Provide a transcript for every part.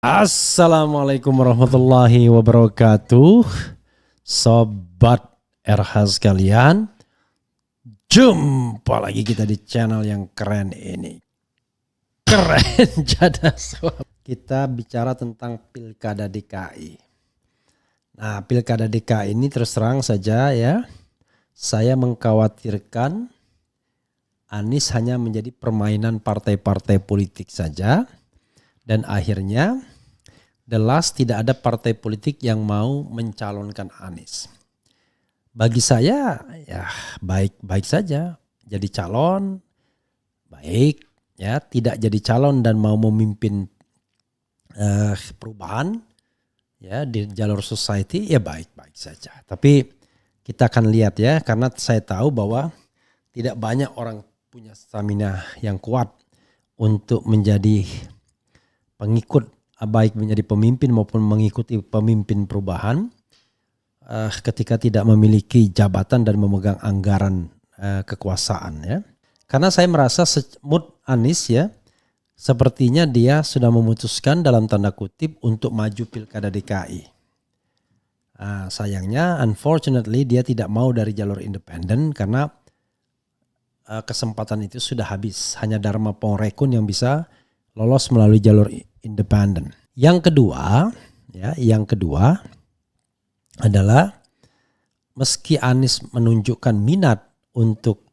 Assalamualaikum warahmatullahi wabarakatuh. Sobat RH sekalian, jumpa lagi kita di channel yang keren ini. Keren jadas. Kita bicara tentang Pilkada DKI. Nah, Pilkada DKI ini terus terang saja ya, saya mengkhawatirkan Anies hanya menjadi permainan partai-partai politik saja. Dan akhirnya tidak ada partai politik yang mau mencalonkan Anies. Bagi saya ya baik-baik saja. Jadi calon baik ya, tidak jadi calon dan mau memimpin perubahan ya di jalur society ya baik-baik saja. Tapi kita akan lihat ya, karena saya tahu bahwa tidak banyak orang punya stamina yang kuat untuk menjadi pengikut, baik menjadi pemimpin maupun mengikuti pemimpin perubahan ketika tidak memiliki jabatan dan memegang anggaran kekuasaan ya. Karena saya merasa mood Anies ya, sepertinya dia sudah memutuskan dalam tanda kutip untuk maju Pilkada DKI. Sayangnya unfortunately dia tidak mau dari jalur independen karena kesempatan itu sudah habis. Hanya Dharma Pongrekun yang bisa lolos melalui jalur independen. Yang kedua adalah meski Anies menunjukkan minat untuk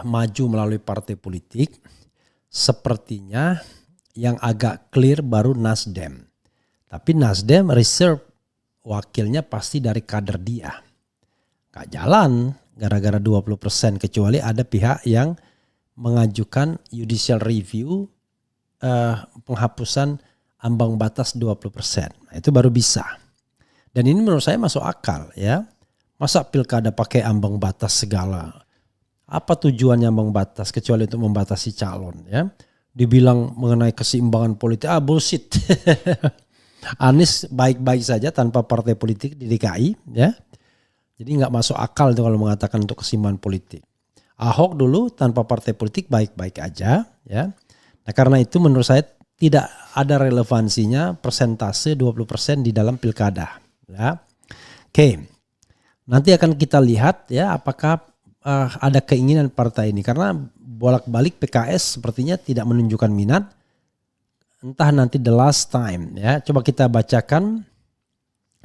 maju melalui partai politik, sepertinya yang agak clear baru Nasdem. Tapi Nasdem reserve wakilnya pasti dari kader dia. Gak jalan gara-gara 20%, kecuali ada pihak yang mengajukan judicial review penghapusan ambang batas 20%. Nah, itu baru bisa. Dan ini menurut saya masuk akal ya. Masa pilkada pakai ambang batas segala? Apa tujuannya ambang batas kecuali untuk membatasi calon ya? Dibilang mengenai keseimbangan politik, bullshit. Anies baik-baik saja tanpa partai politik di DKI ya. Jadi nggak masuk akal itu kalau mengatakan untuk keseimbangan politik. Ahok dulu tanpa partai politik baik-baik aja ya. Nah, karena itu menurut saya tidak ada relevansinya persentase 20% di dalam pilkada. Ya. Oke, nanti akan kita lihat ya apakah ada keinginan partai ini. Karena bolak-balik PKS sepertinya tidak menunjukkan minat. Entah nanti the last time ya. Coba kita bacakan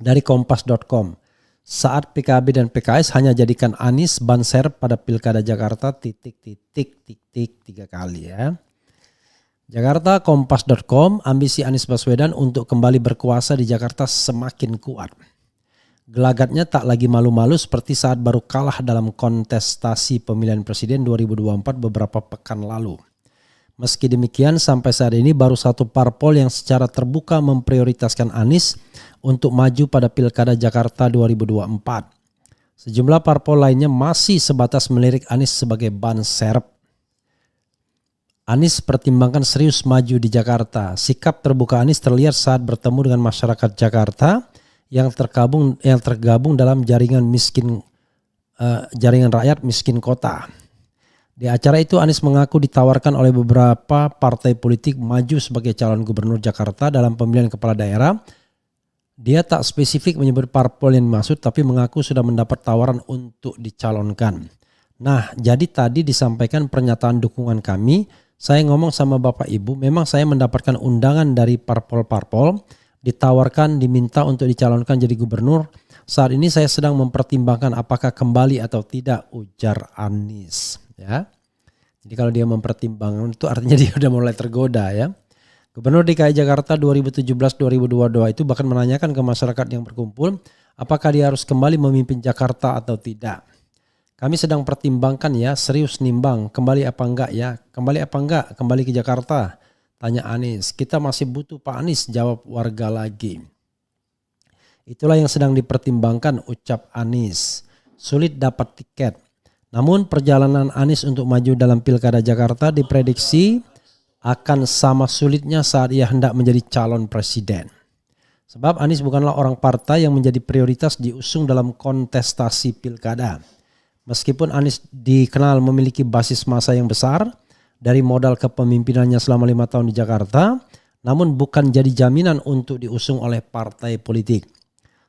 dari kompas.com. Saat PKB dan PKS hanya jadikan Anies ban serep pada Pilkada Jakarta ... 3 kali ya. Jakarta, kompas.com, ambisi Anies Baswedan untuk kembali berkuasa di Jakarta semakin kuat. Gelagatnya tak lagi malu-malu seperti saat baru kalah dalam kontestasi pemilihan presiden 2024 beberapa pekan lalu. Meski demikian, sampai saat ini baru satu parpol yang secara terbuka memprioritaskan Anies untuk maju pada Pilkada Jakarta 2024. Sejumlah parpol lainnya masih sebatas melirik Anies sebagai ban serep. Anies pertimbangkan serius maju di Jakarta. Sikap terbuka Anies terlihat saat bertemu dengan masyarakat Jakarta yang tergabung dalam jaringan rakyat miskin kota. Di acara itu Anies mengaku ditawarkan oleh beberapa partai politik maju sebagai calon gubernur Jakarta dalam pemilihan kepala daerah. Dia tak spesifik menyebut parpol yang dimaksud, tapi mengaku sudah mendapat tawaran untuk dicalonkan. Nah, jadi tadi disampaikan pernyataan dukungan kami. Saya ngomong sama Bapak Ibu, memang saya mendapatkan undangan dari parpol-parpol, ditawarkan, diminta untuk dicalonkan jadi gubernur. Saat ini saya sedang mempertimbangkan apakah kembali atau tidak, ujar Anies. Ya, jadi kalau dia mempertimbangkan itu artinya dia udah mulai tergoda ya. Gubernur DKI Jakarta 2017-2022 itu bahkan menanyakan ke masyarakat yang berkumpul, apakah dia harus kembali memimpin Jakarta atau tidak. Kami sedang pertimbangkan ya, serius nimbang, kembali apa enggak ya, kembali ke Jakarta, tanya Anies. Kita masih butuh Pak Anies, jawab warga lagi. Itulah yang sedang dipertimbangkan, ucap Anies. Sulit dapat tiket. Namun perjalanan Anies untuk maju dalam Pilkada Jakarta diprediksi akan sama sulitnya saat ia hendak menjadi calon presiden. Sebab Anies bukanlah orang partai yang menjadi prioritas diusung dalam kontestasi pilkada. Meskipun Anies dikenal memiliki basis massa yang besar dari modal kepemimpinannya selama 5 tahun di Jakarta, namun bukan jadi jaminan untuk diusung oleh partai politik.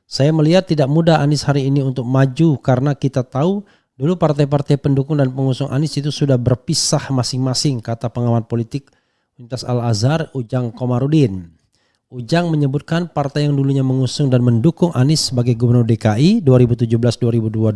Saya melihat tidak mudah Anies hari ini untuk maju karena kita tahu dulu partai-partai pendukung dan pengusung Anies itu sudah berpisah masing-masing, kata pengamat politik Universitas Al-Azhar Ujang Komarudin. Ujang menyebutkan partai yang dulunya mengusung dan mendukung Anies sebagai gubernur DKI 2017-2022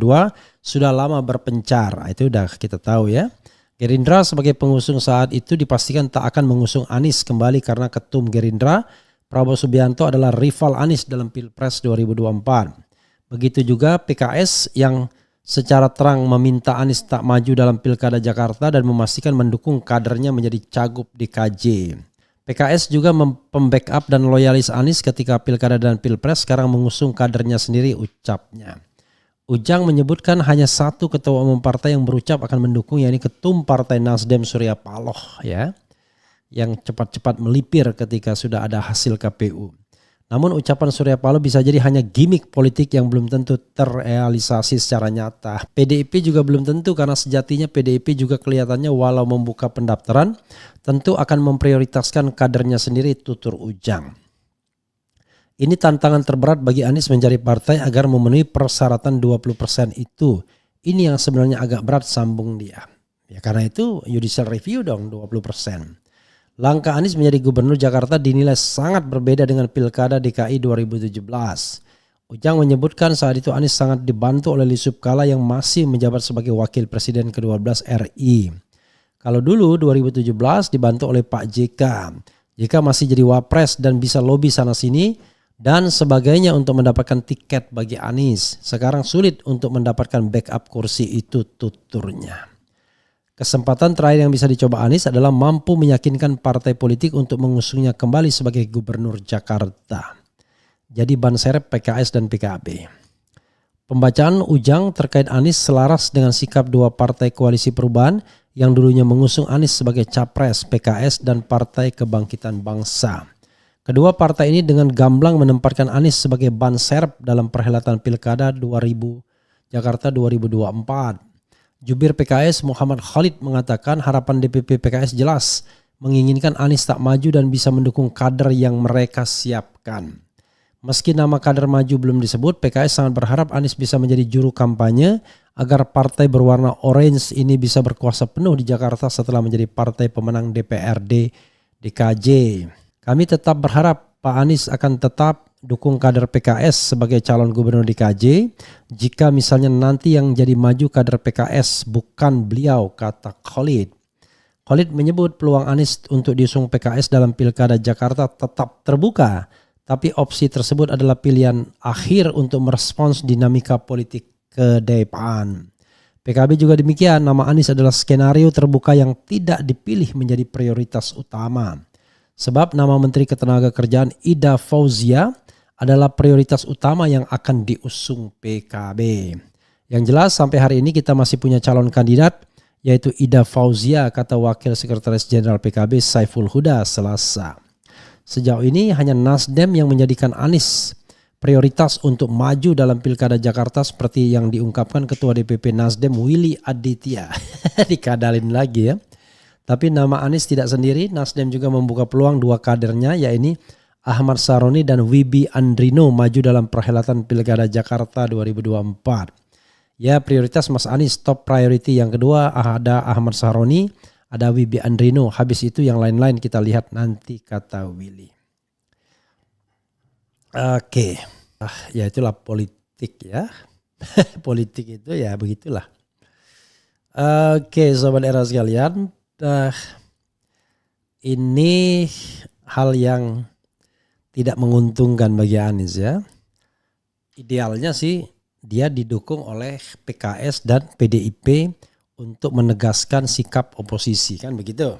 sudah lama berpencar. Itu udah kita tahu ya. Gerindra sebagai pengusung saat itu dipastikan tak akan mengusung Anies kembali karena ketum Gerindra Prabowo Subianto adalah rival Anies dalam Pilpres 2024. Begitu juga PKS yang secara terang meminta Anies tak maju dalam Pilkada Jakarta dan memastikan mendukung kadernya menjadi cagup DKJ. PKS juga membackup dan loyalis Anies ketika Pilkada dan Pilpres, sekarang mengusung kadernya sendiri, ucapnya. Ujang menyebutkan hanya satu ketua umum partai yang berucap akan mendukung, yakni Ketum Partai Nasdem Surya Paloh ya, yang cepat-cepat melipir ketika sudah ada hasil KPU. Namun ucapan Surya Paloh bisa jadi hanya gimmick politik yang belum tentu terrealisasi secara nyata. PDIP juga belum tentu karena sejatinya PDIP juga kelihatannya walau membuka pendaftaran tentu akan memprioritaskan kadernya sendiri, tutur Ujang. Ini tantangan terberat bagi Anies mencari partai agar memenuhi persyaratan 20% itu. Ini yang sebenarnya agak berat, sambung dia. Ya karena itu judicial review dong 20%. Langkah Anies menjadi gubernur Jakarta dinilai sangat berbeda dengan Pilkada DKI 2017. Ujang menyebutkan saat itu Anies sangat dibantu oleh Yusuf Kala yang masih menjabat sebagai wakil presiden ke-12 RI. Kalau dulu 2017 dibantu oleh Pak JK. JK masih jadi wapres dan bisa lobi sana sini dan sebagainya untuk mendapatkan tiket bagi Anies. Sekarang sulit untuk mendapatkan backup kursi itu, tuturnya. Kesempatan terakhir yang bisa dicoba Anies adalah mampu meyakinkan partai politik untuk mengusungnya kembali sebagai gubernur Jakarta. Jadi ban serep PKS dan PKB. Pembacaan Ujang terkait Anies selaras dengan sikap dua partai koalisi perubahan yang dulunya mengusung Anies sebagai capres, PKS dan Partai Kebangkitan Bangsa. Kedua partai ini dengan gamblang menempatkan Anies sebagai ban serep dalam perhelatan Pilkada Jakarta 2024. Jubir PKS Muhammad Khalid mengatakan harapan DPP PKS jelas menginginkan Anies tak maju dan bisa mendukung kader yang mereka siapkan. Meski nama kader maju belum disebut, PKS sangat berharap Anies bisa menjadi juru kampanye agar partai berwarna orange ini bisa berkuasa penuh di Jakarta setelah menjadi partai pemenang DPRD DKJ. Kami tetap berharap Pak Anies akan tetap dukung kader PKS sebagai calon gubernur DKJ jika misalnya nanti yang jadi maju kader PKS bukan beliau, kata Khalid. Khalid menyebut peluang Anies untuk diusung PKS dalam Pilkada Jakarta tetap terbuka, tapi opsi tersebut adalah pilihan akhir untuk merespons dinamika politik ke depan. PKB juga demikian, nama Anies adalah skenario terbuka yang tidak dipilih menjadi prioritas utama. Sebab nama Menteri Ketenagakerjaan Ida Fauzia adalah prioritas utama yang akan diusung PKB. Yang jelas sampai hari ini kita masih punya calon kandidat yaitu Ida Fauzia, kata Wakil Sekretaris Jenderal PKB Saiful Huda Selasa. Sejauh ini hanya Nasdem yang menjadikan Anies prioritas untuk maju dalam Pilkada Jakarta seperti yang diungkapkan Ketua DPP Nasdem Willy Aditya. Dikadalin lagi ya. Tapi nama Anies tidak sendiri, Nasdem juga membuka peluang dua kadernya yaitu Ahmad Saroni dan Wibi Andrino maju dalam perhelatan Pilkada Jakarta 2024. Ya prioritas Mas Anies, top priority yang kedua ada Ahmad Saroni, ada Wibi Andrino. Habis itu yang lain-lain kita lihat nanti, kata Willy. Oke, ya itulah politik ya. Politik itu ya begitulah. Oke, sobat era sekalian, ini hal yang tidak menguntungkan bagi Anies ya. Idealnya sih dia didukung oleh PKS dan PDIP untuk menegaskan sikap oposisi, kan begitu.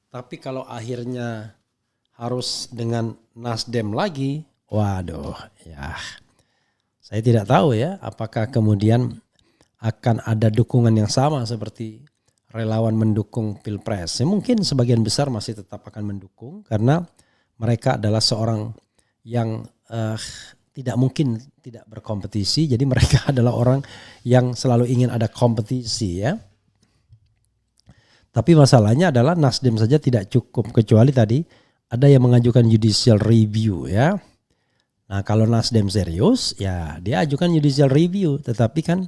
Tapi kalau akhirnya harus dengan Nasdem lagi, waduh ya. Saya tidak tahu ya apakah kemudian akan ada dukungan yang sama seperti relawan mendukung Pilpres. Ya, mungkin sebagian besar masih tetap akan mendukung karena mereka adalah seorang yang tidak mungkin tidak berkompetisi. Jadi mereka adalah orang yang selalu ingin ada kompetisi ya. Tapi masalahnya adalah Nasdem saja tidak cukup. Kecuali tadi ada yang mengajukan judicial review ya. Nah kalau Nasdem serius ya dia ajukan judicial review, tetapi kan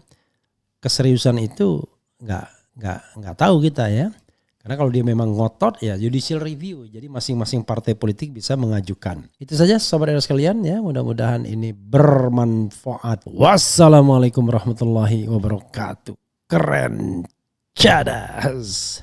keseriusan itu nggak tahu kita ya. Karena kalau dia memang ngotot ya judicial review. Jadi masing-masing partai politik bisa mengajukan. Itu saja sobat era sekalian ya. Mudah-mudahan ini bermanfaat. Wassalamualaikum warahmatullahi wabarakatuh. Keren. Cadas.